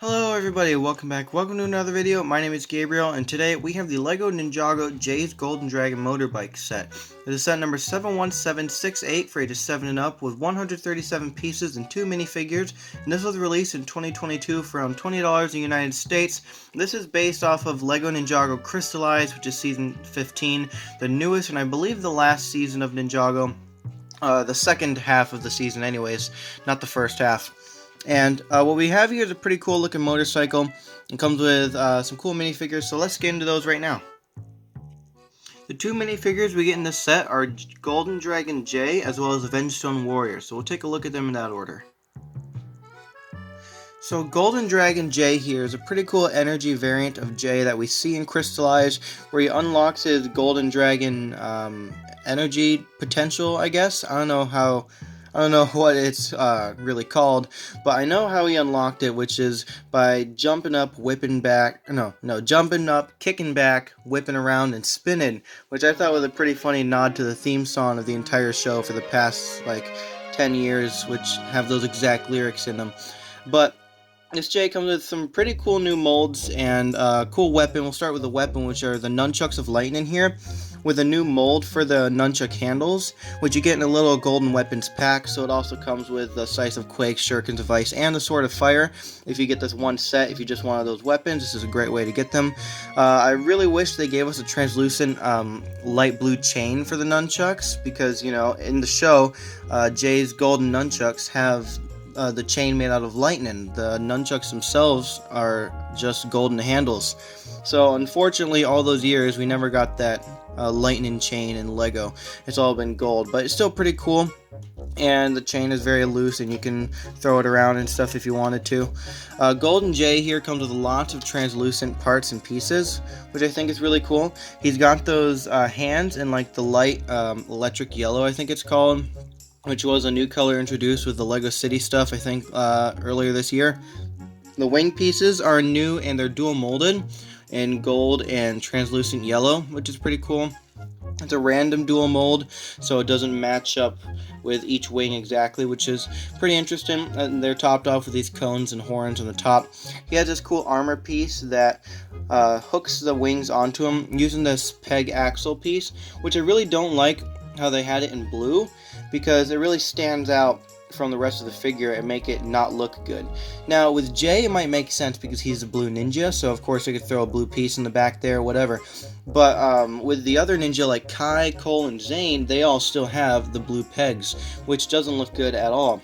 Hello everybody, welcome back. Welcome to another video. My name is Gabriel, and today we have the LEGO Ninjago Jay's Golden Dragon Motorbike set. It is set number 71768 for ages 7 and up with 137 pieces and 2 minifigures, and this was released in 2022 for around $20 in the United States. This is based off of LEGO Ninjago Crystallized, which is season 15, the newest and I believe the last season of Ninjago. The second half of the season anyways, not the first half. And what we have here is a pretty cool looking motorcycle. It comes with some cool minifigures, so let's get into those right now. The two minifigures we get in this set are Golden Dragon Jay as well as Avenged Stone Warrior, so we'll take a look at them in that order. So Golden Dragon Jay here is a pretty cool energy variant of Jay that we see in Crystallized, where he unlocks his Golden Dragon energy potential, I guess. I don't know what it's really called, but I know how he unlocked it, which is by jumping up, jumping up, kicking back, whipping around, and spinning, which I thought was a pretty funny nod to the theme song of the entire show for the past, 10 years, which have those exact lyrics in them. But this Jay comes with some pretty cool new molds and cool weapon. We'll start with the weapon, which are the Nunchucks of Lightning here, with a new mold for the nunchuck handles, which you get in a little golden weapons pack. So it also comes with the Scythe of Quake, Shurikens of Ice, and the Sword of Fire. If you get this one set, if you just want those weapons, this is a great way to get them. I really wish they gave us a translucent light blue chain for the nunchucks, because, you know, in the show, Jay's golden nunchucks have the chain made out of lightning. The nunchucks themselves are just golden handles. So unfortunately, all those years we never got that lightning chain in LEGO. It's all been gold, but it's still pretty cool. And the chain is very loose, and you can throw it around and stuff if you wanted to. Golden Jay here comes with lots of translucent parts and pieces, which I think is really cool. He's got those hands in like the light electric yellow, I think it's called, which was a new color introduced with the LEGO City stuff, I think, earlier this year. The wing pieces are new, and they're dual molded in gold and translucent yellow, which is pretty cool. It's a random dual mold, so it doesn't match up with each wing exactly, which is pretty interesting. And they're topped off with these cones and horns on the top. He has this cool armor piece that hooks the wings onto him using this peg axle piece, which I really don't like how they had it in blue, because it really stands out from the rest of the figure and make it not look good. Now with Jay it might make sense because he's a blue ninja, so of course I could throw a blue piece in the back there, whatever. But with the other ninja like Kai, Cole, and Zane, they all still have the blue pegs, which doesn't look good at all.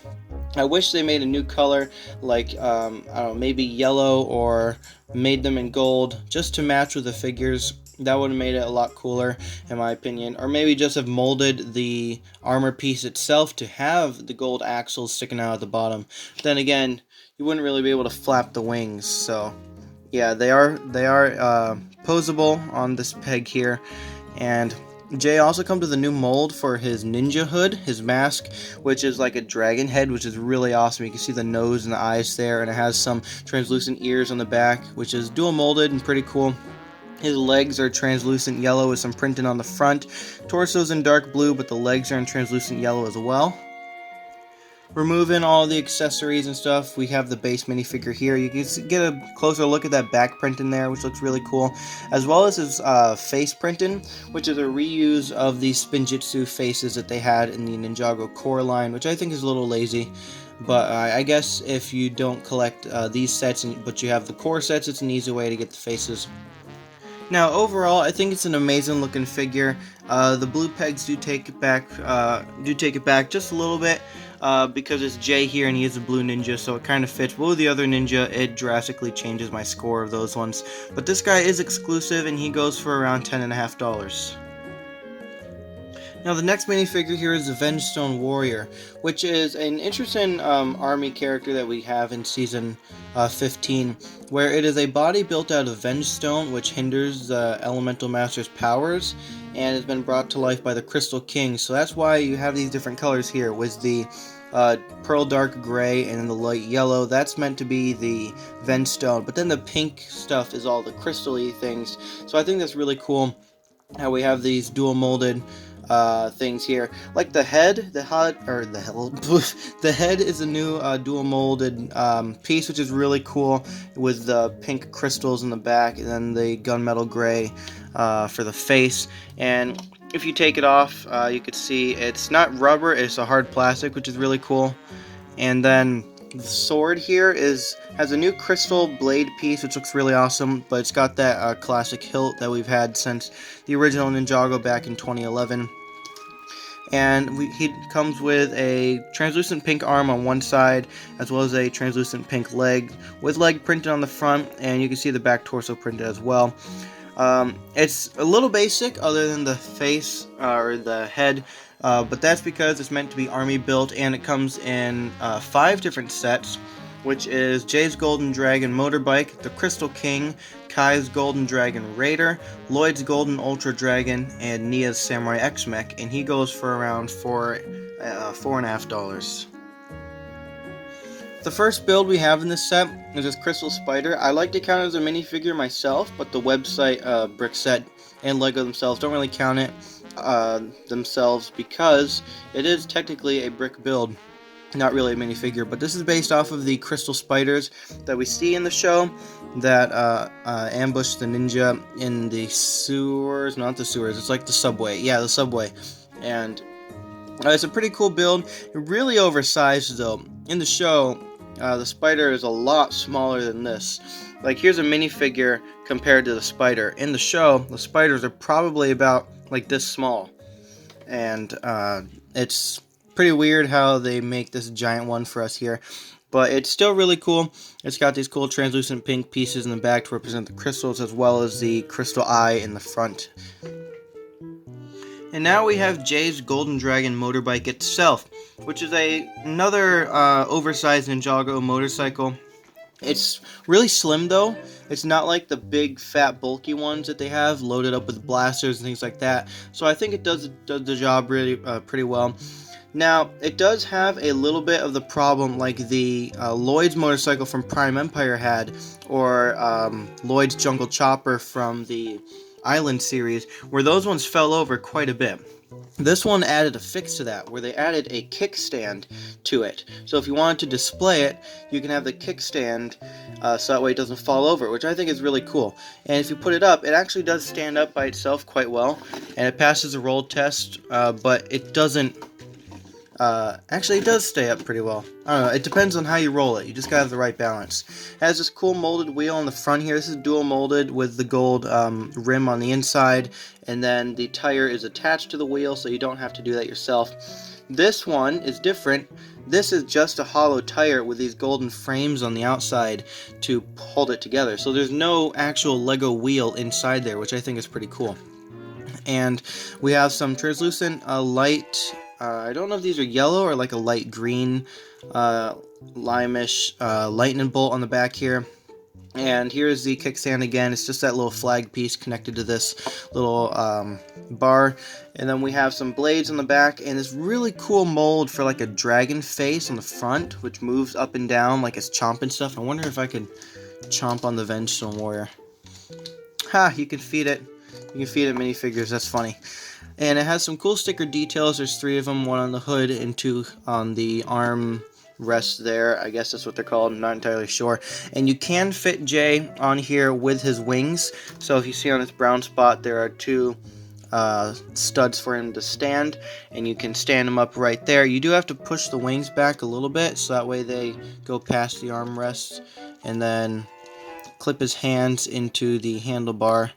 I wish they made a new color, like, I don't know, maybe yellow, or made them in gold, just to match with the figures. That would have made it a lot cooler, in my opinion. Or maybe just have molded the armor piece itself to have the gold axles sticking out at the bottom. Then again, you wouldn't really be able to flap the wings. So, yeah, they are posable on this peg here. And Jay also comes with a new mold for his ninja hood, his mask, which is like a dragon head, which is really awesome. You can see the nose and the eyes there, and it has some translucent ears on the back, which is dual molded and pretty cool. His legs are translucent yellow with some printing on the front. Torso's in dark blue, but the legs are in translucent yellow as well. Removing all the accessories and stuff, we have the base minifigure here. You can get a closer look at that back printing there, which looks really cool, as well as his face printing, which is a reuse of the Spinjitzu faces that they had in the Ninjago core line, which I think is a little lazy. But I guess if you don't collect these sets, but you have the core sets, it's an easy way to get the faces. Now, overall, I think it's an amazing looking figure. The blue pegs do take it back just a little bit, because it's Jay here and he is a blue ninja, so it kind of fits. But with the other ninja, it drastically changes my score of those ones. But this guy is exclusive, and he goes for around $10.50. Now the next minifigure here is Avenged Stone Warrior, which is an interesting army character that we have in Season 15, where it is a body built out of Avenged Stone, which hinders the Elemental Master's powers, and has been brought to life by the Crystal King. So that's why you have these different colors here, with the pearl dark gray and the light yellow. That's meant to be the Avenged Stone, but then the pink stuff is all the crystal-y things. So I think that's really cool how we have these dual molded things here, like the head. The head is a new dual molded piece, which is really cool, with the pink crystals in the back, and then the gunmetal gray for the face. And if you take it off, you can see it's not rubber, it's a hard plastic, which is really cool. And then the sword here has a new crystal blade piece, which looks really awesome, but it's got that classic hilt that we've had since the original Ninjago back in 2011. And he comes with a translucent pink arm on one side, as well as a translucent pink leg, with leg printed on the front, and you can see the back torso printed as well. It's a little basic, other than the face or the head, but that's because it's meant to be army built, and it comes in 5 different sets, which is Jay's Golden Dragon Motorbike, the Crystal King, Kai's Golden Dragon Raider, Lloyd's Golden Ultra Dragon, and Nia's Samurai X-Mech, and he goes for around $4.50. The first build we have in this set is this Crystal Spider. I like to count it as a minifigure myself, but the website, Brickset, and LEGO themselves don't really count it themselves, because it is technically a brick build, not really a minifigure. But this is based off of the Crystal Spiders that we see in the show that ambush the ninja in the sewers. Not the sewers, it's like the subway. Yeah, the subway. And it's a pretty cool build. Really oversized though. In the show, the spider is a lot smaller than this. Like, here's a minifigure compared to the spider. In the show, the spiders are probably about like this small. And it's pretty weird how they make this giant one for us here. But it's still really cool. It's got these cool translucent pink pieces in the back to represent the crystals, as well as the crystal eye in the front. And now we have Jay's Golden Dragon Motorbike itself, which is another oversized Ninjago motorcycle. It's really slim though. It's not like the big, fat, bulky ones that they have, loaded up with blasters and things like that. So I think it does the job really pretty well. Now, it does have a little bit of the problem like the Lloyd's motorcycle from Prime Empire had, or Lloyd's Jungle Chopper from the Island series, where those ones fell over quite a bit. This one added a fix to that, where they added a kickstand to it. So if you wanted to display it, you can have the kickstand so that way it doesn't fall over, which I think is really cool. And if you put it up, it actually does stand up by itself quite well, and it passes a roll test, but it doesn't... actually, it does stay up pretty well. I don't know, it depends on how you roll it. You just gotta have the right balance. It has this cool molded wheel on the front here. This is dual molded with the gold rim on the inside, and then the tire is attached to the wheel, so you don't have to do that yourself. This one is different. This is just a hollow tire with these golden frames on the outside to hold it together. So there's no actual Lego wheel inside there, which I think is pretty cool. And we have some translucent light... I don't know if these are yellow or like a light green, lime-ish lightning bolt on the back here. And here's the kickstand again. It's just that little flag piece connected to this little bar. And then we have some blades on the back, and this really cool mold for like a dragon face on the front, which moves up and down like it's chomping stuff. I wonder if I could chomp on the Vengestone Warrior. Ha! You can feed it. You can feed it minifigures. That's funny. And it has some cool sticker details. There's 3 of them, 1 on the hood and 2 on the arm rest there. I guess that's what they're called. I'm not entirely sure. And you can fit Jay on here with his wings. So if you see on this brown spot, there are 2 studs for him to stand, and you can stand him up right there. You do have to push the wings back a little bit, so that way they go past the armrest, and then clip his hands into the handlebar.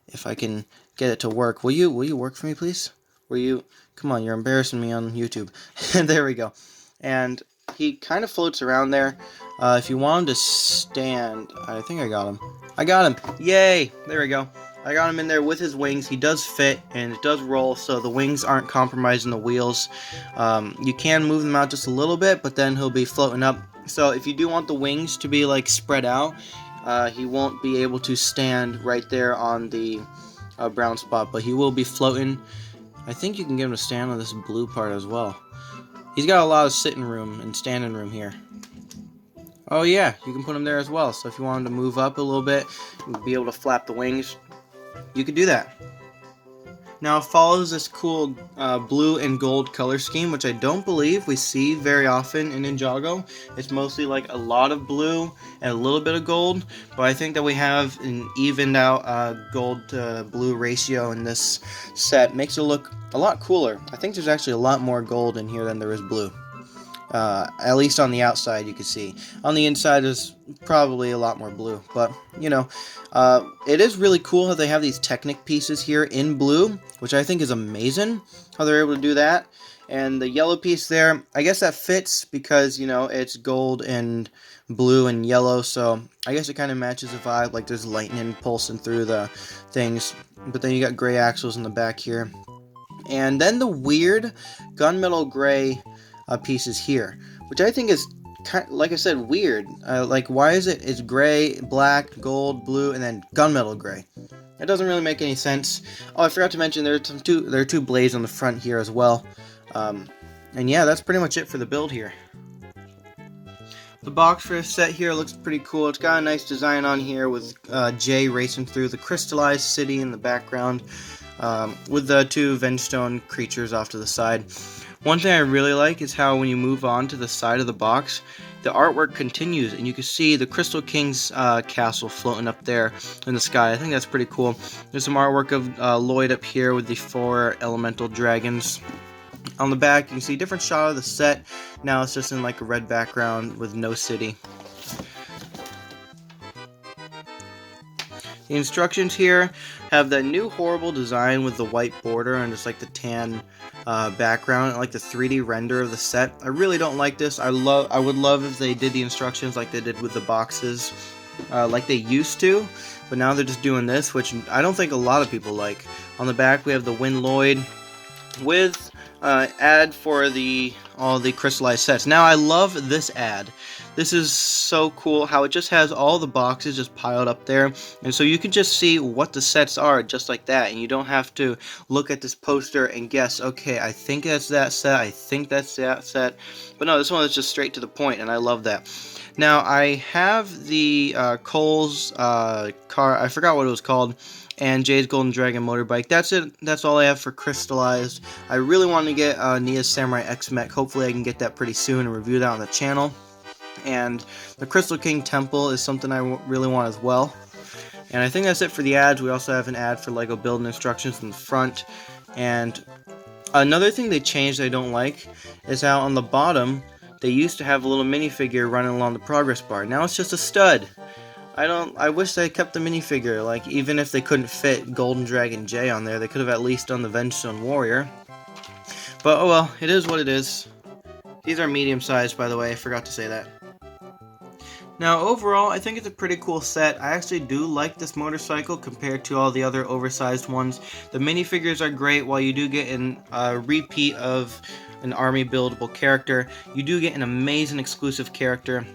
If I can get it to work. Will you work for me, please? Come on, you're embarrassing me on YouTube. There we go. And he kind of floats around there. If you want him to stand, I think I got him. I got him! Yay! There we go. I got him in there with his wings. He does fit, and it does roll, so the wings aren't compromising the wheels. You can move them out just a little bit, but then he'll be floating up. So if you do want the wings to be like spread out, he won't be able to stand right there on the brown spot, but he will be floating. I think you can get him to stand on this blue part as well. He's got a lot of sitting room and standing room here. Oh yeah, you can put him there as well. So if you want him to move up a little bit, be able to flap the wings, you could do that. Now it follows this cool blue and gold color scheme, which I don't believe we see very often in Ninjago. It's mostly like a lot of blue and a little bit of gold, but I think that we have an evened out gold to blue ratio in this set. Makes it look a lot cooler. I think there's actually a lot more gold in here than there is blue. At least on the outside you can see. On the inside is probably a lot more blue, but you know, it is really cool how they have these Technic pieces here in blue, which I think is amazing how they're able to do that. And the yellow piece there, I guess that fits because, you know, it's gold and blue and yellow, so I guess it kind of matches the vibe, like there's lightning pulsing through the things. But then you got gray axles in the back here. And then the weird gunmetal gray pieces here, which I think is kind, like I said, weird. Like, why is it? It's gray, black, gold, blue, and then gunmetal gray. It doesn't really make any sense. Oh, I forgot to mention there are two blades on the front here as well. And yeah, that's pretty much it for the build here. The box for this set here looks pretty cool. It's got a nice design on here with Jay racing through the crystallized city in the background, with the two Vengestone creatures off to the side. One thing I really like is how when you move on to the side of the box, the artwork continues, and you can see the Crystal King's castle floating up there in the sky. I think that's pretty cool. There's some artwork of Lloyd up here with the 4 elemental dragons. On the back, you can see a different shot of the set. Now it's just in like a red background with no city. The instructions here have that new horrible design with the white border and just like the tan background, and like the 3D render of the set. I really don't like this. I would love if they did the instructions like they did with the boxes, like they used to, but now they're just doing this, which I don't think a lot of people like. On the back we have the Win Lloyd with ad for all the crystallized sets. Now I love this ad. This is so cool how it just has all the boxes just piled up there, and so you can just see what the sets are just like that, and you don't have to look at this poster and guess, okay, I think that's that set, I think that's that set. But no, this one is just straight to the point, and I love that. Now I have the Cole's car, I forgot what it was called, and Jay's Golden Dragon Motorbike. That's it. That's all I have for Crystallized. I really want to get Nia's Samurai X-Mech. Hopefully I can get that pretty soon and review that on the channel. And the Crystal King Temple is something I really want as well. And I think that's it for the ads. We also have an ad for Lego building instructions in the front. And another thing they changed I don't like is how on the bottom they used to have a little minifigure running along the progress bar. Now it's just a stud. I wish they kept the minifigure. Like, even if they couldn't fit Golden Dragon Jay on there, they could have at least done the Vengestone Warrior. But oh well, it is what it is. These are medium sized, by the way, I forgot to say that. Now overall, I think it's a pretty cool set. I actually do like this motorcycle compared to all the other oversized ones. The minifigures are great. While you do get a repeat of an army buildable character, you do get an amazing exclusive character,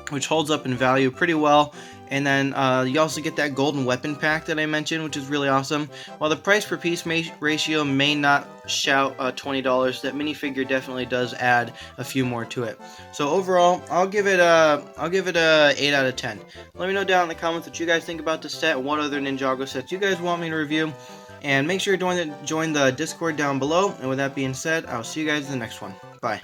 which holds up in value pretty well. And then you also get that golden weapon pack that I mentioned, which is really awesome. While the price per piece ratio may not shout $20, that minifigure definitely does add a few more to it. So overall, I'll give it a 8 out of 10. Let me know down in the comments what you guys think about the set and what other Ninjago sets you guys want me to review. And make sure to join the Discord down below. And with that being said, I'll see you guys in the next one. Bye.